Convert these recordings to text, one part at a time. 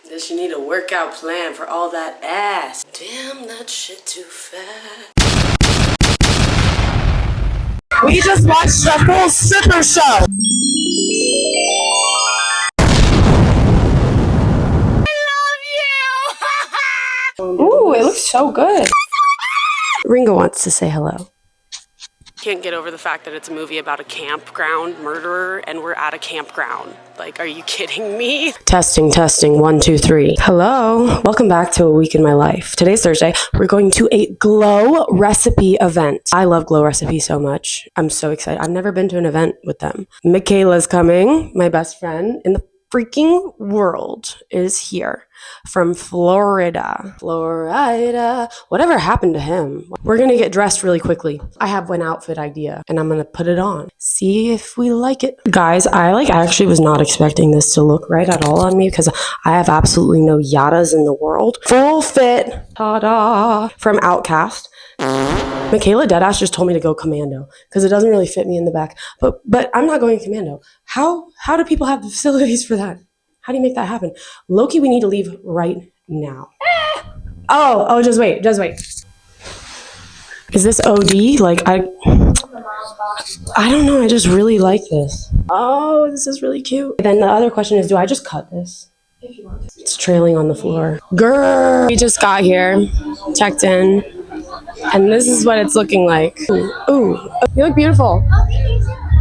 Does she need a workout plan for all that ass? Damn, that shit too fat. We just watched the full stripper show. Ooh, it looks so good. Ringo wants to say hello. Can't get over the fact that it's a movie about a campground murderer and we're at a campground. Like, are you kidding me? Testing, 1, 2, 3. Hello, welcome back to A Week in My Life. Today's Thursday. We're going to a Glow Recipe event. I love Glow Recipe so much. I'm so excited. I've never been to an event with them. Michaela's coming, my best friend in the freaking world, is here from Florida. Whatever happened to him? We're gonna get dressed really quickly. I have one outfit idea and I'm gonna put it on. See if we like it. Guys, I actually was not expecting this to look right at all on me because I have absolutely no yadas in the world. Full fit, ta-da, from Outcast. Michaela deadass just told me to go commando because it doesn't really fit me in the back. But I'm not going commando. How do people have the facilities for that? How do you make that happen? Loki, we need to leave right now. Oh, just wait. Is this OD? Like, I don't know. I just really like this. Oh, this is really cute. Then the other question is, do I just cut this? If you want to. It's trailing on the floor. Girl, we just got here, checked in, and this is what it's looking like. Ooh, you look beautiful.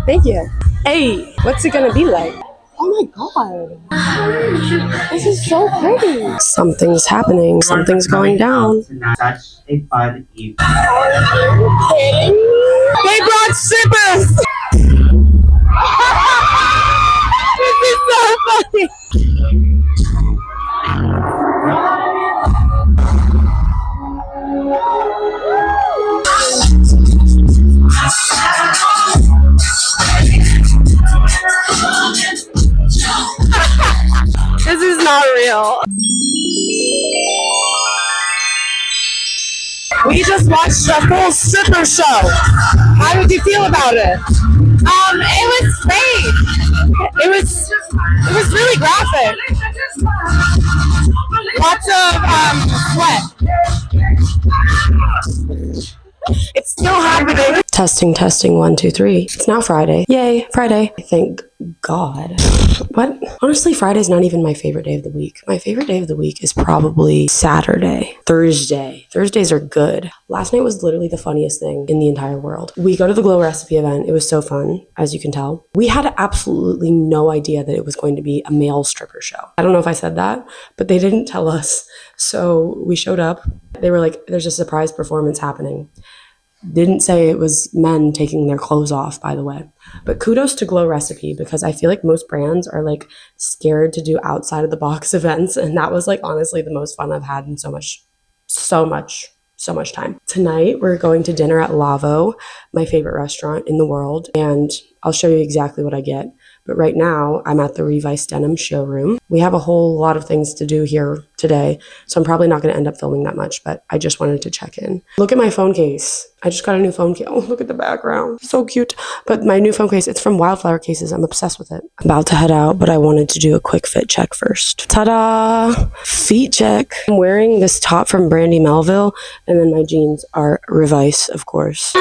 Thank you. Hey, what's it gonna be like? Oh my god. This is so pretty. Something's happening. Something's going down. They brought strippers! This is so funny! This is not real. We just watched the full stripper show. How did you feel about it? It was great. It was really graphic. Lots of sweat. It's still happening. Testing, 1, 2, 3. It's now Friday. Yay, Friday. Thank God. What? Honestly, Friday's not even my favorite day of the week. My favorite day of the week is probably Saturday, Thursday. Thursdays are good. Last night was literally the funniest thing in the entire world. We go to the Glow Recipe event. It was so fun, as you can tell. We had absolutely no idea that it was going to be a male stripper show. I don't know if I said that, but they didn't tell us. So we showed up. They were like, there's a surprise performance happening. Didn't say it was men taking their clothes off, by the way. But kudos to Glow Recipe because I feel like most brands are like scared to do outside of the box events. And that was like honestly the most fun I've had in so much time. Tonight, we're going to dinner at Lavo, my favorite restaurant in the world. And I'll show you exactly what I get. But right now, I'm at the Revice Denim showroom. We have a whole lot of things to do here today, so I'm probably not going to end up filming that much, but I just wanted to check in. Look at my phone case. I just got a new phone case. Oh, look at the background. So cute. But my new phone case, it's from Wildflower Cases. I'm obsessed with it. I'm about to head out, but I wanted to do a quick fit check first. Ta-da! Feet check. I'm wearing this top from Brandy Melville, and then my jeans are Revice, of course.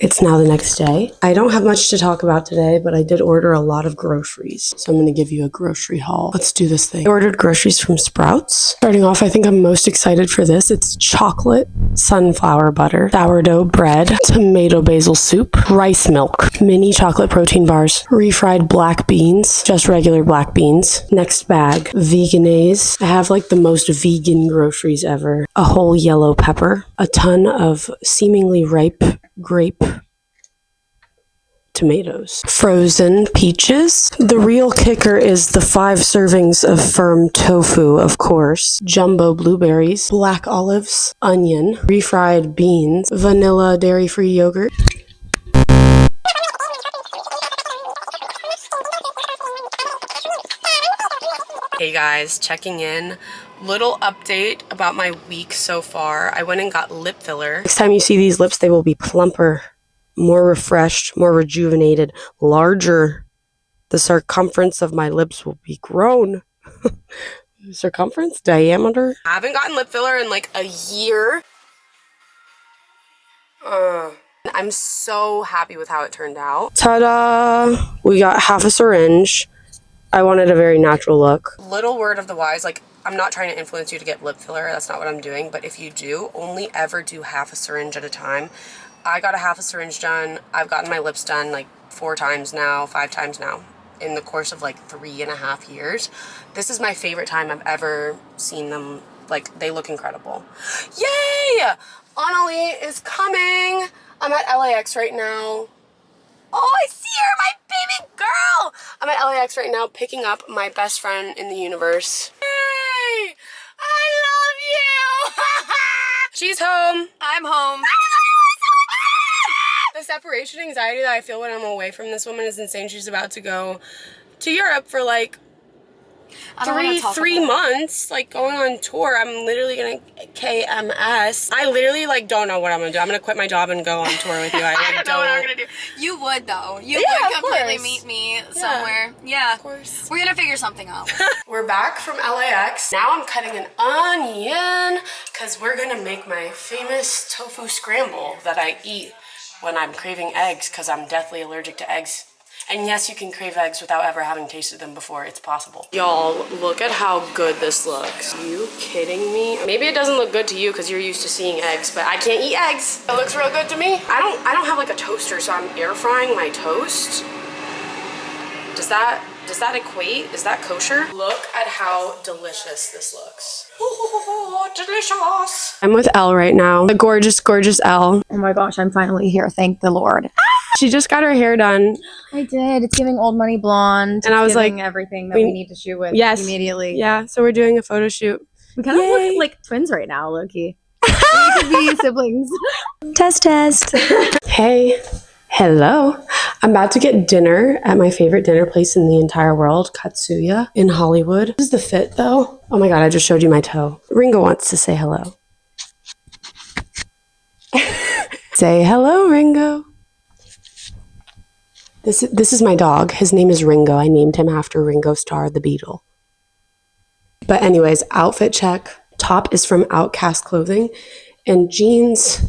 It's now the next day. I don't have much to talk about today, but I did order a lot of groceries. So I'm going to give you a grocery haul. Let's do this thing. I ordered groceries from Sprouts. Starting off, I think I'm most excited for this. It's chocolate, sunflower butter, sourdough bread, tomato basil soup, rice milk, mini chocolate protein bars, refried black beans, just regular black beans. Next bag, Vegenaise. I have like the most vegan groceries ever. A whole yellow pepper, a ton of seemingly ripe grape tomatoes, frozen peaches. The real kicker is the 5 servings of firm tofu, of course, jumbo blueberries, black olives, onion, refried beans, vanilla dairy-free yogurt. Hey guys, checking in Little update about my week so far. I went and got lip filler. Next time you see these lips, they will be plumper, more refreshed, more rejuvenated, larger. The circumference of my lips will be grown. Circumference? Diameter? I haven't gotten lip filler in like a year. I'm so happy with how it turned out. Ta-da! We got half a syringe. I wanted a very natural look. Little word of the wise, like, I'm not trying to influence you to get lip filler. That's not what I'm doing. But if you do, only ever do half a syringe at a time. I got a half a syringe done. I've gotten my lips done like 4 times now, 5 times now, in the course of like 3.5 years. This is my favorite time I've ever seen them. Like, they look incredible. Yay! Annalie is coming. I'm at LAX right now. Oh, I see her, my baby girl. I'm at LAX right now picking up my best friend in the universe. Hey, I love you. She's home. I'm home. The separation anxiety that I feel when I'm away from this woman is insane. She's about to go to Europe for like three months, like going on tour. I'm literally gonna KMS. I literally like don't know what I'm gonna do. I'm gonna quit my job and go on tour with you. I don't know what I'm gonna do. You would though. You would completely meet me somewhere. Yeah, of course. We're gonna figure something out. We're back from LAX. Now I'm cutting an onion because we're gonna make my famous tofu scramble that I eat when I'm craving eggs because I'm deathly allergic to eggs. And yes, you can crave eggs without ever having tasted them before. It's possible. Y'all, look at how good this looks. Are you kidding me? Maybe it doesn't look good to you because you're used to seeing eggs, but I can't eat eggs. It looks real good to me. I don't have like a toaster, so I'm air frying my toast. Does that equate? Is that kosher? Look at how delicious this looks. Ooh, delicious. I'm with Elle right now. The gorgeous, gorgeous Elle. Oh my gosh, I'm finally here. Thank the Lord. She just got her hair done. I did. It's giving old money blonde. And I was like, everything that we need to shoot with immediately. Yeah, so we're doing a photo shoot. We kind of look like twins right now, low-key. We could be siblings. Test. Hey. Hello. I'm about to get dinner at my favorite dinner place in the entire world, Katsuya in Hollywood. This is the fit though. Oh my god, I just showed you my toe. Ringo wants to say hello. Say hello, Ringo. This is my dog. His name is Ringo. I named him after Ringo Starr, the Beatle. But anyways, outfit check. Top is from Outcast Clothing. And jeans...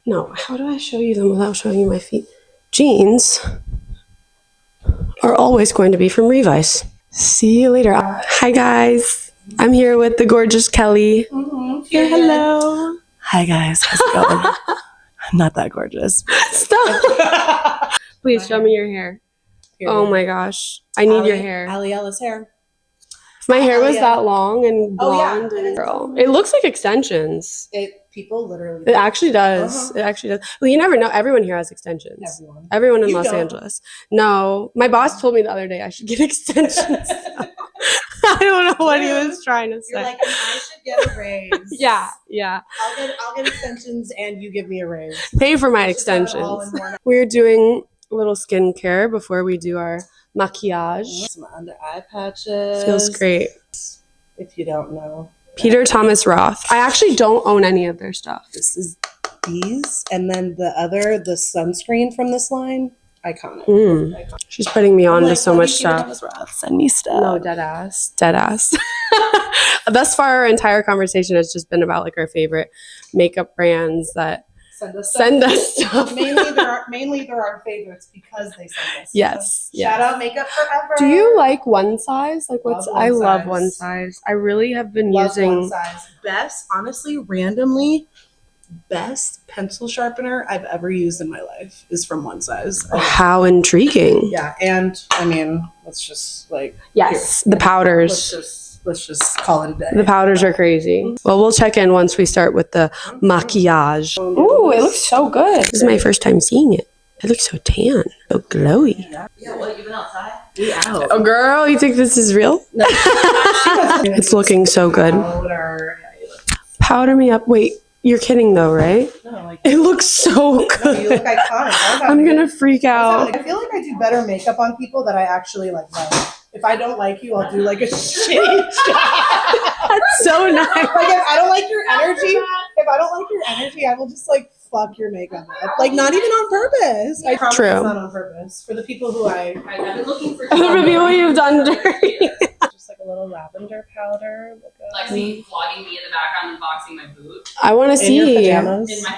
No, how do I show you them without showing you my feet? Jeans are always going to be from Revice. See you later. Hi, guys. I'm here with the gorgeous Kelly. Mm-hmm. Yeah, hello. Hi guys, how's it going? I'm not that gorgeous. Stop. Please show me your hair. Oh my gosh. I need your hair. Ali Ella's hair. If my hair was that long and blonde and girl. It looks like extensions. People literally. It actually does. It actually does. Well, you never know. Everyone here has extensions. Everyone in Los Angeles. No. My boss told me the other day I should get extensions. I don't know what he was trying to say. You're like, I should get a raise. Yeah. I'll get extensions and you give me a raise. Pay for my extensions. We're doing a little skincare before we do our maquillage. Some under eye patches. Feels great. If you don't know. Peter Thomas Roth. I actually don't own any of their stuff. This is these. And then the sunscreen from this line. Iconic. She's putting me on to so much stuff. Roth, send me stuff. No, dead ass. Thus far, our entire conversation has just been about like our favorite makeup brands that send us stuff. Mainly they're our favorites because they send us yes. stuff. Shout out Makeup Forever. Do you like one size? Like what's I love size. One Size. I really have been Love using One Size. Best, honestly, randomly, best pencil sharpener I've ever used in my life is from One Size. How intriguing. Yeah, and I mean, let's just like the powders. Let's just call it a day. The powders are crazy. Well, we'll check in once we start with the maquillage. Ooh, it looks so good. This is my first time seeing it. It looks so tan, so glowy. Yeah, what, you been outside? Yeah. Oh, girl, you think this is real? No. It's looking so good. Powder me up. Wait, you're kidding though, right? No, like, it looks so good. No, you look iconic. I'm gonna freak out. I feel like I do better makeup on people that I actually like. if I don't like you, I'll do like a shitty job. That's so nice. Like if I don't like your energy, I will just like fuck your makeup up. Like not even on purpose. I promise True. it's not on purpose. For the people who I've been looking for. The people you've done dirty. Just like a little lavender powder. Lexi vlogging me in the background and boxing my boot. I want to In your see. pajamas. In my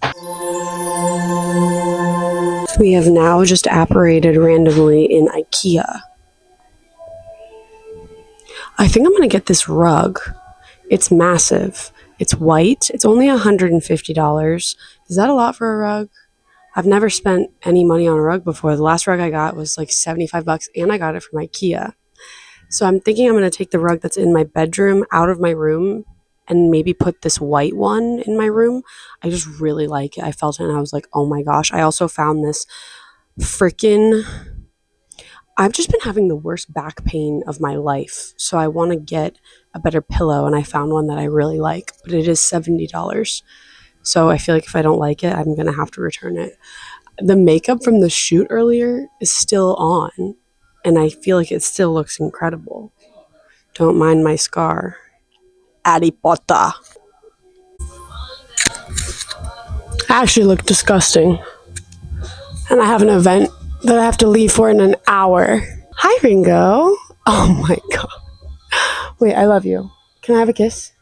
pajamas. We have now just apparated randomly in IKEA. I think I'm going to get this rug. It's massive. It's white. It's only $150. Is that a lot for a rug? I've never spent any money on a rug before. The last rug I got was like $75 and I got it from IKEA. So I'm thinking I'm going to take the rug that's in my bedroom out of my room and maybe put this white one in my room. I just really like it. I felt it and I was like, oh my gosh. I also found this I've just been having the worst back pain of my life. So I want to get a better pillow and I found one that I really like, but it is $70. So I feel like if I don't like it, I'm going to have to return it. The makeup from the shoot earlier is still on and I feel like it still looks incredible. Don't mind my scar. Harry Potter. I actually look disgusting. And I have an event that I have to leave for in an hour. Hi, Ringo. Oh my god. Wait, I love you. Can I have a kiss?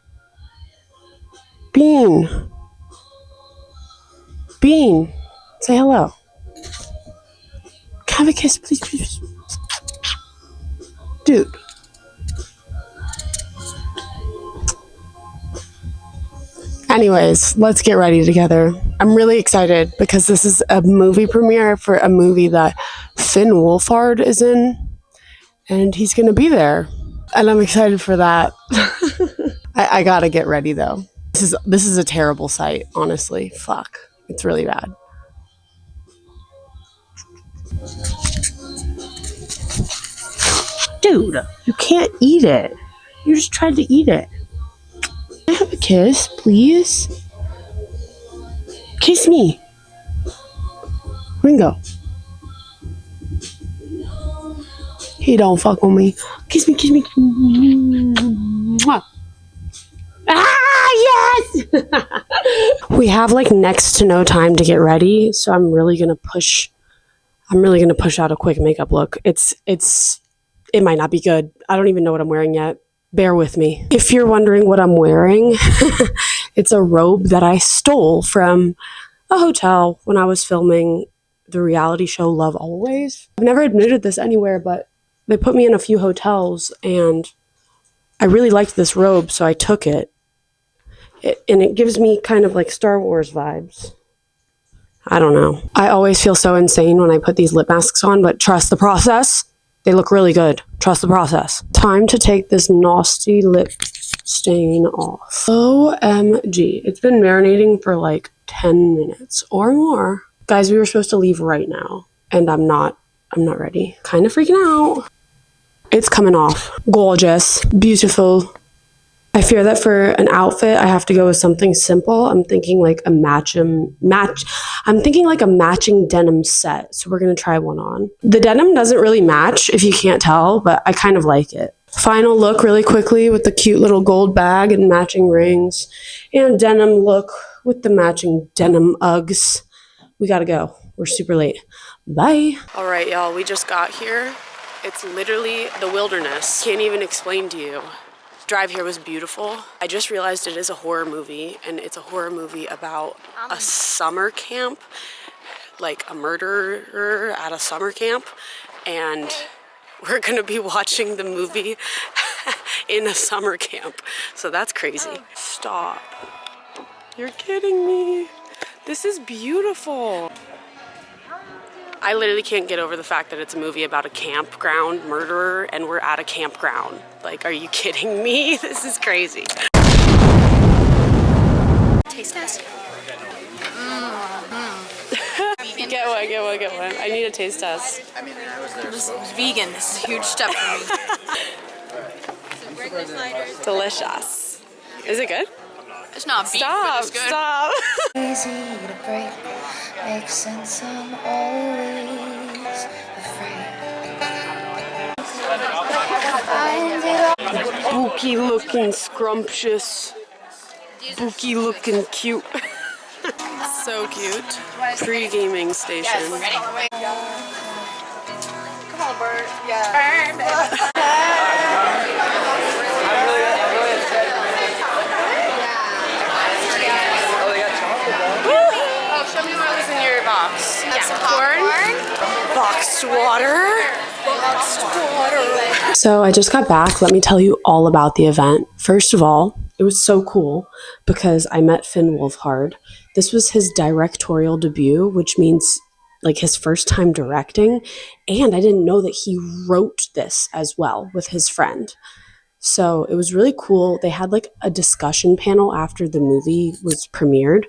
Bean. Bean. Say hello. Can I have a kiss, please, please? Dude. Anyways, let's get ready together. I'm really excited because this is a movie premiere for a movie that Finn Wolfhard is in, and he's going to be there. And I'm excited for that. I gotta get ready though. This is a terrible sight, honestly. Fuck. It's really bad. Dude, you can't eat it. You just tried to eat it. Can I have a kiss, please? Kiss me. Ringo. He don't fuck with me. Kiss me, kiss me. Mwah. Ah, yes! We have like next to no time to get ready, so I'm really gonna push out a quick makeup look. It might not be good. I don't even know what I'm wearing yet. Bear with me. If you're wondering what I'm wearing, it's a robe that I stole from a hotel when I was filming the reality show Love Always. I've never admitted this anywhere, but they put me in a few hotels and I really liked this robe, so I took it. And it gives me kind of like Star Wars vibes. I don't know. I always feel so insane when I put these lip masks on, but trust the process. They look really good. Trust the process. Time to take this nasty lip stain off. OMG. It's been marinating for like 10 minutes or more. Guys, we were supposed to leave right now, and I'm not ready. Kind of freaking out. It's coming off. Gorgeous. Beautiful. I fear that for an outfit, I have to go with something simple. I'm thinking like a matching denim set. So we're going to try one on. The denim doesn't really match if you can't tell, but I kind of like it. Final look really quickly with the cute little gold bag and matching rings. And denim look with the matching denim Uggs. We got to go. We're super late. Bye. All right, y'all. We just got here. It's literally the wilderness. Can't even explain to you. Drive here was beautiful. I just realized it is a horror movie, and it's a horror movie about a summer camp, like a murderer at a summer camp, and we're gonna be watching the movie in a summer camp. So that's crazy. Stop. You're kidding me. This is beautiful. I literally can't get over the fact that it's a movie about a campground murderer and we're at a campground. Like, are you kidding me? This is crazy. Taste test. Get one. I need a taste test. This is vegan. This is a huge step for me. Delicious. Is it good? It's not beef, but it's good. Stop. Easy to break, makes sense, I'm always afraid. Bookie looking scrumptious. Bookie looking cute. So cute. Pre-gaming station. Come on, Bert. Yeah. Oh, show me what was in your box. Popcorn. Boxed water. So I just got back. Let me tell you all about the event. First of all, it was so cool because I met Finn Wolfhard. This was his directorial debut, which means like his first time directing. And I didn't know that he wrote this as well with his friend. So it was really cool. They had like a discussion panel after the movie was premiered,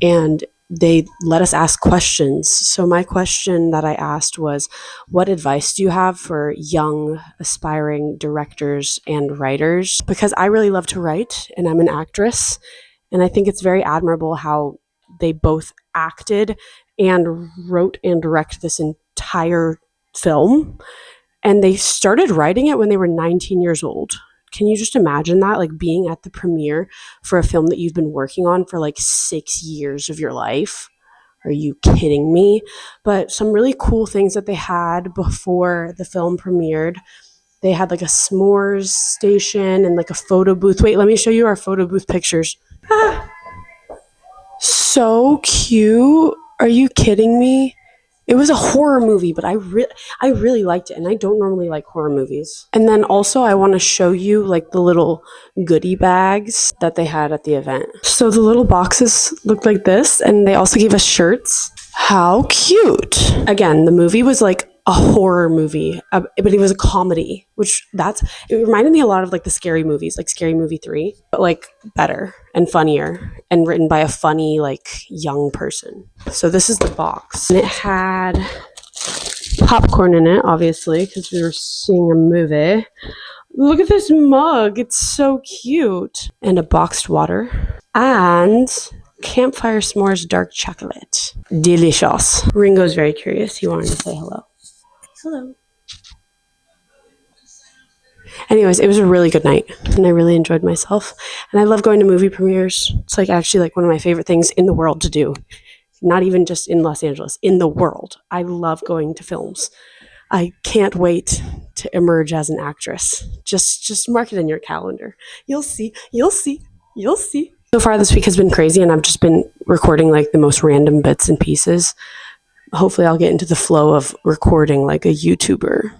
and they let us ask questions. So my question that I asked was, what advice do you have for young aspiring directors and writers? Because I really love to write and I'm an actress, and I think it's very admirable how they both acted and wrote and directed this entire film. And they started writing it when they were 19 years old. Can you just imagine that? Like being at the premiere for a film that you've been working on for like 6 years of your life. Are you kidding me? But some really cool things that they had before the film premiered. They had like a s'mores station and like a photo booth. Wait, let me show you our photo booth pictures. So cute. Are you kidding me? It was a horror movie, but I really liked it, and I don't normally like horror movies. And then also I want to show you like the little goodie bags that they had at the event. So the little boxes looked like this, and they also gave us shirts. How cute. Again, the movie was like a horror movie, but it was a comedy, it reminded me a lot of like the scary movies, like Scary Movie 3, but like better and funnier and written by a funny like young person. So this is the box, and it had popcorn in it, obviously, because we were seeing a movie. Look at this mug. It's so cute. And a boxed water and Campfire S'mores dark chocolate. Delicious. Ringo's very curious. He wanted to say hello. Hello. Anyways, it was a really good night, and I really enjoyed myself. And I love going to movie premieres. It's like actually like one of my favorite things in the world to do. Not even just in Los Angeles, in the world. I love going to films. I can't wait to emerge as an actress. Just mark it in your calendar. You'll see. You'll see. You'll see. So far this week has been crazy, and I've just been recording like the most random bits and pieces. Hopefully I'll get into the flow of recording like a YouTuber.